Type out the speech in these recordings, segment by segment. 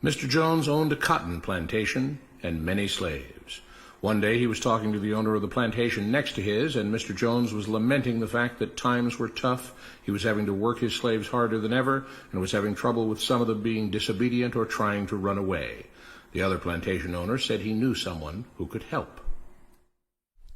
Mr. Jones owned a cotton plantation and many slaves. One day he was talking to the owner of the plantation next to his, and Mr. Jones was lamenting the fact that times were tough. He was having to work his slaves harder than ever, and was having trouble with some of them being disobedient or trying to run away. The other plantation owner said he knew someone who could help.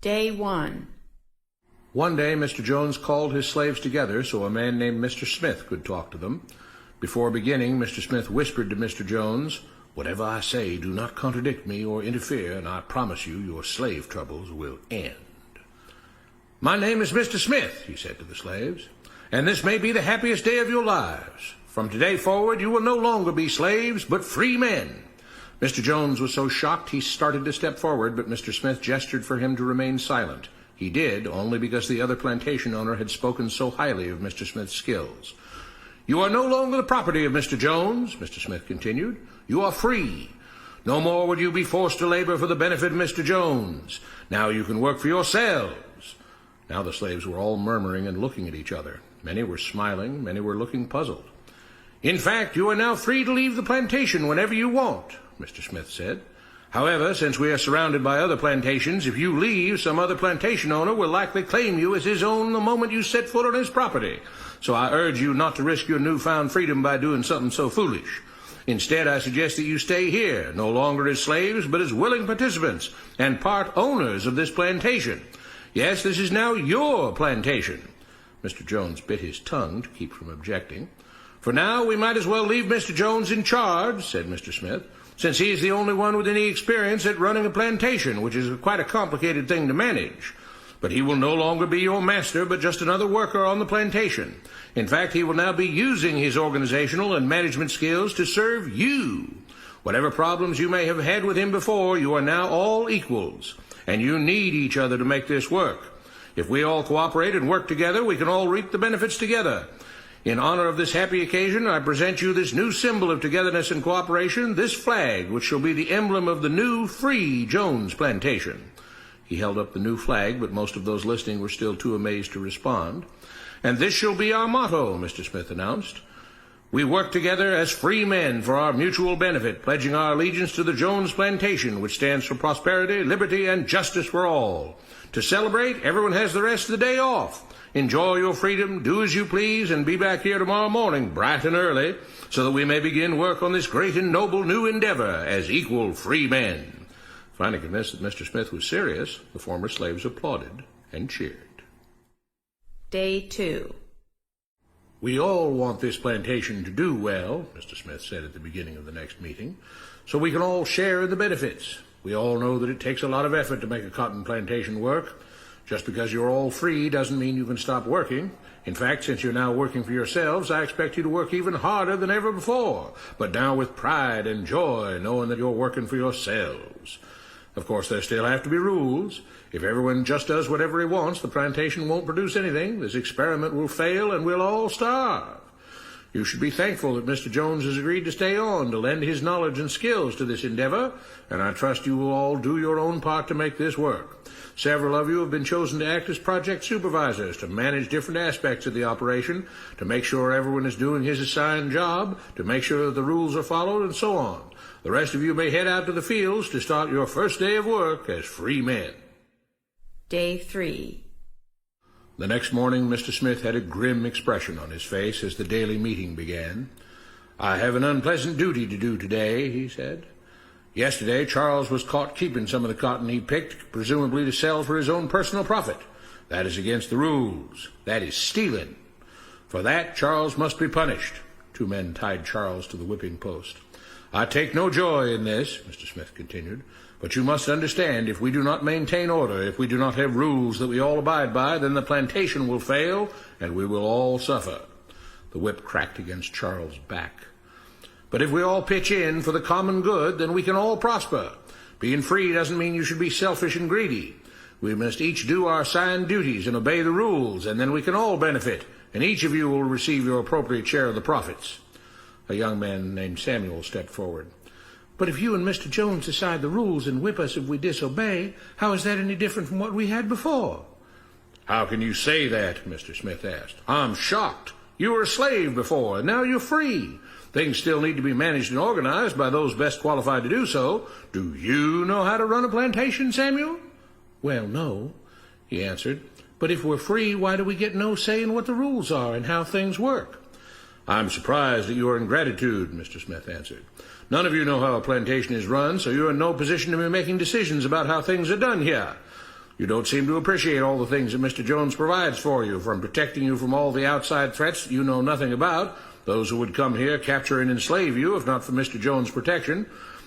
Day 1. One day Mr. Jones called his slaves together so a man named Mr. Smith could talk to them. Before beginning, Mr. Smith whispered to Mr. Jones, "Whatever I say, do not contradict me or interfere, and I promise you your slave troubles will end." "My name is Mr. Smith," he said to the slaves, "and this may be the happiest day of your lives. From today forward, you will no longer be slaves, but free men." Mr. Jones was so shocked he started to step forward, but Mr. Smith gestured for him to remain silent. He did, only because the other plantation owner had spoken so highly of Mr. Smith's skills. "You are no longer the property of Mr. Jones," Mr. Smith continued. "You are free. No more would you be forced to labor for the benefit of Mr. Jones. Now you can work for yourselves." Now the slaves were all murmuring and looking at each other. Many were smiling, many were looking puzzled. "In fact, you are now free to leave the plantation whenever you want," Mr. Smith said. "However, since we are surrounded by other plantations, if you leave, some other plantation owner will likely claim you as his own the moment you set foot on his property. So I urge you not to risk your newfound freedom by doing something so foolish. Instead, I suggest that you stay here, no longer as slaves, but as willing participants and part owners of this plantation. Yes, this is now your plantation." Mr. Jones bit his tongue to keep from objecting. "For now, we might as well leave Mr. Jones in charge," said Mr. Smith, "since he is the only one with any experience at running a plantation, which is quite a complicated thing to manage. But he will no longer be your master, but just another worker on the plantation. In fact, he will now be using his organizational and management skills to serve you. Whatever problems you may have had with him before, you are now all equals, and you need each other to make this work. If we all cooperate and work together, we can all reap the benefits together. In honor of this happy occasion, I present you this new symbol of togetherness and cooperation, this flag, which shall be the emblem of the new, free Jones plantation." He held up the new flag, but most of those listening were still too amazed to respond. "And this shall be our motto," Mr. Smith announced. "We work together as free men for our mutual benefit, pledging our allegiance to the Jones plantation, which stands for prosperity, liberty, and justice for all. To celebrate, everyone has the rest of the day off. Enjoy your freedom, do as you please, and be back here tomorrow morning, bright and early, so that we may begin work on this great and noble new endeavor as equal free men." Finally convinced that Mr. Smith was serious, the former slaves applauded and cheered. Day 2. "We all want this plantation to do well," Mr. Smith said at the beginning of the next meeting, "so we can all share in the benefits. We all know that it takes a lot of effort to make a cotton plantation work. Just because you're all free doesn't mean you can stop working. In fact, since you're now working for yourselves, I expect you to work even harder than ever before, but now with pride and joy, knowing that you're working for yourselves. Of course, there still have to be rules. If everyone just does whatever he wants, the plantation won't produce anything. This experiment will fail, and we'll all starve. You should be thankful that Mr. Jones has agreed to stay on to lend his knowledge and skills to this endeavor, and I trust you will all do your own part to make this work. Several of you have been chosen to act as project supervisors to manage different aspects of the operation, to make sure everyone is doing his assigned job, to make sure that the rules are followed, and so on. The rest of you may head out to the fields to start your first day of work as free men." Day 3. The next morning, Mr. Smith had a grim expression on his face as the daily meeting began. "I have an unpleasant duty to do today," he said. "Yesterday, Charles was caught keeping some of the cotton he picked, presumably to sell for his own personal profit. That is against the rules. That is stealing. For that, Charles must be punished." 2 men tied Charles to the whipping post. "I take no joy in this," Mr. Smith continued, "but you must understand, if we do not maintain order, if we do not have rules that we all abide by, then the plantation will fail, and we will all suffer." The whip cracked against Charles' back. "But if we all pitch in for the common good, then we can all prosper. Being free doesn't mean you should be selfish and greedy. We must each do our assigned duties and obey the rules, and then we can all benefit, and each of you will receive your appropriate share of the profits." A young man named Samuel stepped forward. "But if you and Mr. Jones decide the rules and whip us if we disobey, how is that any different from what we had before?" "How can you say that?" Mr. Smith asked. "I'm shocked. You were a slave before, and now you're free. Things still need to be managed and organized by those best qualified to do so. Do you know how to run a plantation, Samuel? Well, no, he answered. But if we're free, why do we get no say in what the rules are and how things work? I'm surprised at your ingratitude, Mr. Smith answered. None of you know how a plantation is run, so you're in no position to be making decisions about how things are done here. You don't seem to appreciate all the things that Mr. Jones provides for you, from protecting you from all the outside threats you know nothing about, those who would come here, capture and enslave you, if not for Mr. Jones' protection,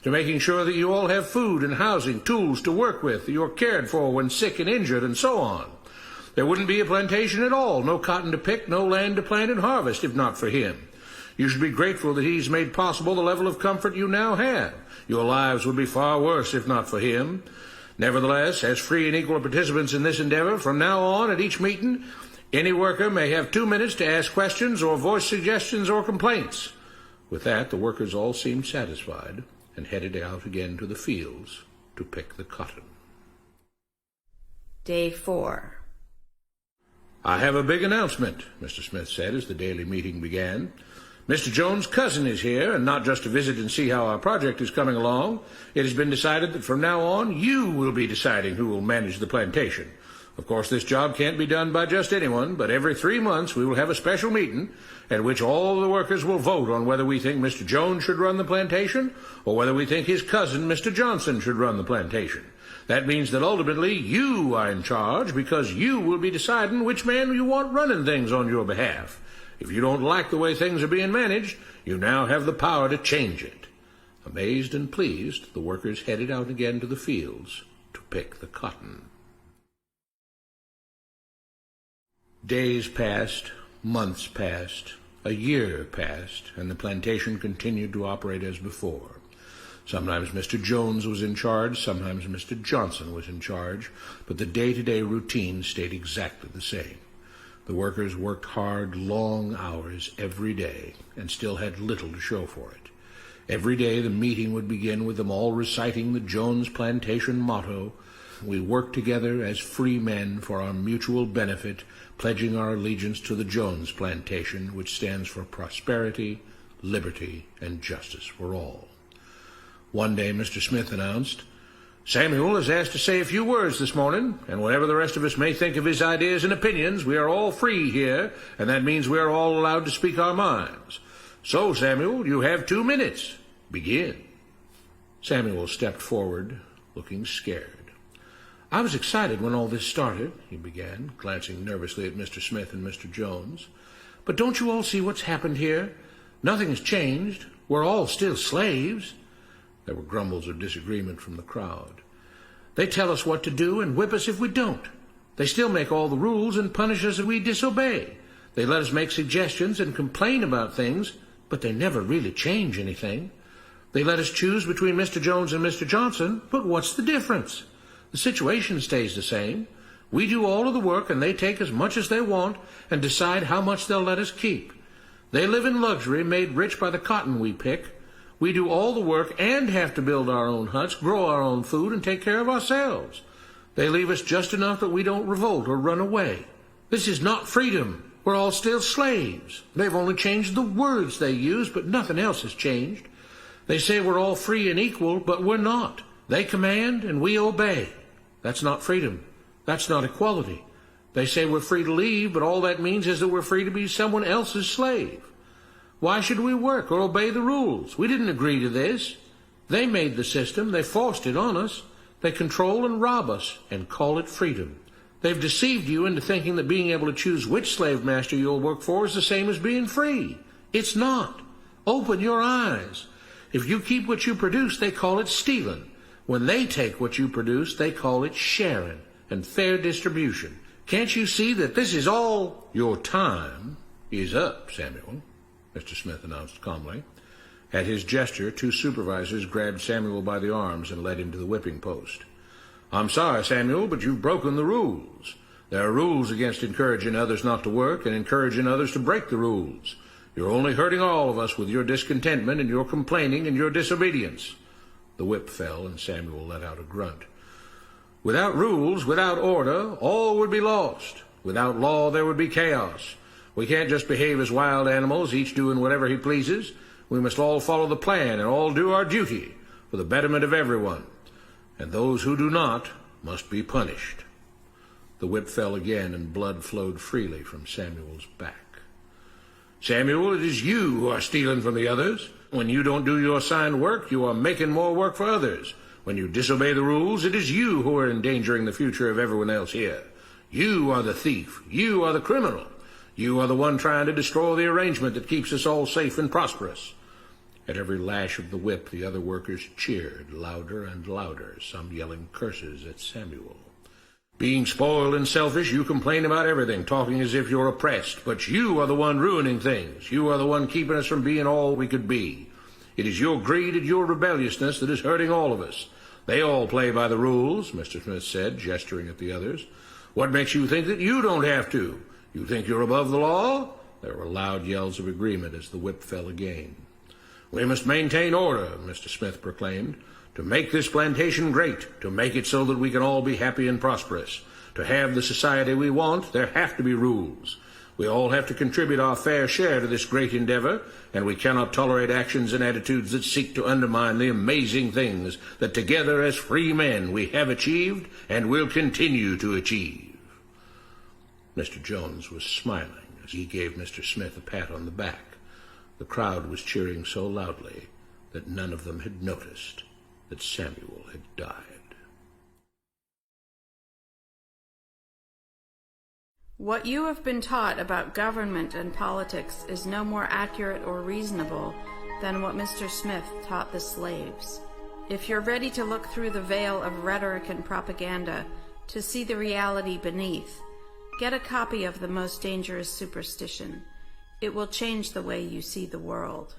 to making sure that you all have food and housing, tools to work with, that you're cared for when sick and injured, and so on. There wouldn't be a plantation at all, no cotton to pick, no land to plant and harvest, if not for him. You should be grateful that he's made possible the level of comfort you now have. Your lives would be far worse if not for him. Nevertheless, as free and equal participants in this endeavor, from now on at each meeting, any worker may have 2 minutes to ask questions or voice suggestions or complaints. With that, the workers all seemed satisfied and headed out again to the fields to pick the cotton. Day 4. I have a big announcement, Mr. Smith said as the daily meeting began. Mr. Jones' cousin is here, and not just to visit and see how our project is coming along. It has been decided that from now on, you will be deciding who will manage the plantation. Of course, this job can't be done by just anyone, but every 3 months we will have a special meeting at which all the workers will vote on whether we think Mr. Jones should run the plantation or whether we think his cousin, Mr. Johnson, should run the plantation. That means that ultimately you are in charge because you will be deciding which man you want running things on your behalf. If you don't like the way things are being managed, you now have the power to change it. Amazed and pleased, the workers headed out again to the fields to pick the cotton. Days passed, months passed, a year passed, and the plantation continued to operate as before. Sometimes Mr. Jones was in charge, sometimes Mr. Johnson was in charge, but the day-to-day routine stayed exactly the same. The workers worked hard, long hours every day, and still had little to show for it. Every day the meeting would begin with them all reciting the Jones Plantation motto, "We work together as free men for our mutual benefit, pledging our allegiance to the Jones Plantation, which stands for prosperity, liberty, and justice for all." One day Mr. Smith announced, "Samuel is asked to say a few words this morning, and whatever the rest of us may think of his ideas and opinions, we are all free here, and that means we are all allowed to speak our minds. So, Samuel, you have 2 minutes. Begin." Samuel stepped forward, looking scared. "I was excited when all this started," he began, glancing nervously at Mr. Smith and Mr. Jones. "But don't you all see what's happened here? Nothing has changed. We're all still slaves." There were grumbles of disagreement from the crowd. "They tell us what to do and whip us if we don't. They still make all the rules and punish us if we disobey. They let us make suggestions and complain about things, but they never really change anything. They let us choose between Mr. Jones and Mr. Johnson, but what's the difference? The situation stays the same. We do all of the work and they take as much as they want and decide how much they'll let us keep. They live in luxury, made rich by the cotton we pick. We do all the work and have to build our own huts, grow our own food, and take care of ourselves. They leave us just enough that we don't revolt or run away. This is not freedom. We're all still slaves. They've only changed the words they use, but nothing else has changed. They say we're all free and equal, but we're not. They command and we obey. That's not freedom. That's not equality. They say we're free to leave, but all that means is that we're free to be someone else's slave. Why should we work or obey the rules? We didn't agree to this. They made the system. They forced it on us. They control and rob us and call it freedom. They've deceived you into thinking that being able to choose which slave master you'll work for is the same as being free. It's not. Open your eyes. If you keep what you produce, they call it stealing. When they take what you produce, they call it sharing and fair distribution. Can't you see that this is all? Your time is up, Samuel, Mr. Smith announced calmly. At his gesture, 2 supervisors grabbed Samuel by the arms and led him to the whipping post. "I'm sorry, Samuel, but you've broken the rules. There are rules against encouraging others not to work and encouraging others to break the rules. You're only hurting all of us with your discontentment and your complaining and your disobedience." The whip fell, and Samuel let out a grunt. "Without rules, without order, all would be lost. Without law, there would be chaos. We can't just behave as wild animals, each doing whatever he pleases. We must all follow the plan and all do our duty for the betterment of everyone, and those who do not must be punished. The whip fell again, and blood flowed freely from Samuel's back. Samuel, it is you who are stealing from the others. When you don't do your assigned work, you are making more work for others. When you disobey the rules, it is you who are endangering the future of everyone else here. You are the thief. You are the criminal. You are the one trying to destroy the arrangement that keeps us all safe and prosperous. At every lash of the whip, the other workers cheered louder and louder, some yelling curses at Samuel. Being spoiled and selfish, you complain about everything, talking as if you're oppressed. But you are the one ruining things. You are the one keeping us from being all we could be. It is your greed and your rebelliousness that is hurting all of us. They all play by the rules, Mr. Smith said, gesturing at the others. What makes you think that you don't have to? You think you're above the law? There were loud yells of agreement as the whip fell again. We must maintain order, Mr. Smith proclaimed, to make this plantation great, to make it so that we can all be happy and prosperous. To have the society we want, there have to be rules. We all have to contribute our fair share to this great endeavor, and we cannot tolerate actions and attitudes that seek to undermine the amazing things that together as free men we have achieved and will continue to achieve. Mr. Jones was smiling as he gave Mr. Smith a pat on the back. The crowd was cheering so loudly that none of them had noticed that Samuel had died. What you have been taught about government and politics is no more accurate or reasonable than what Mr. Smith taught the slaves. If you're ready to look through the veil of rhetoric and propaganda to see the reality beneath, get a copy of The Most Dangerous Superstition. It will change the way you see the world.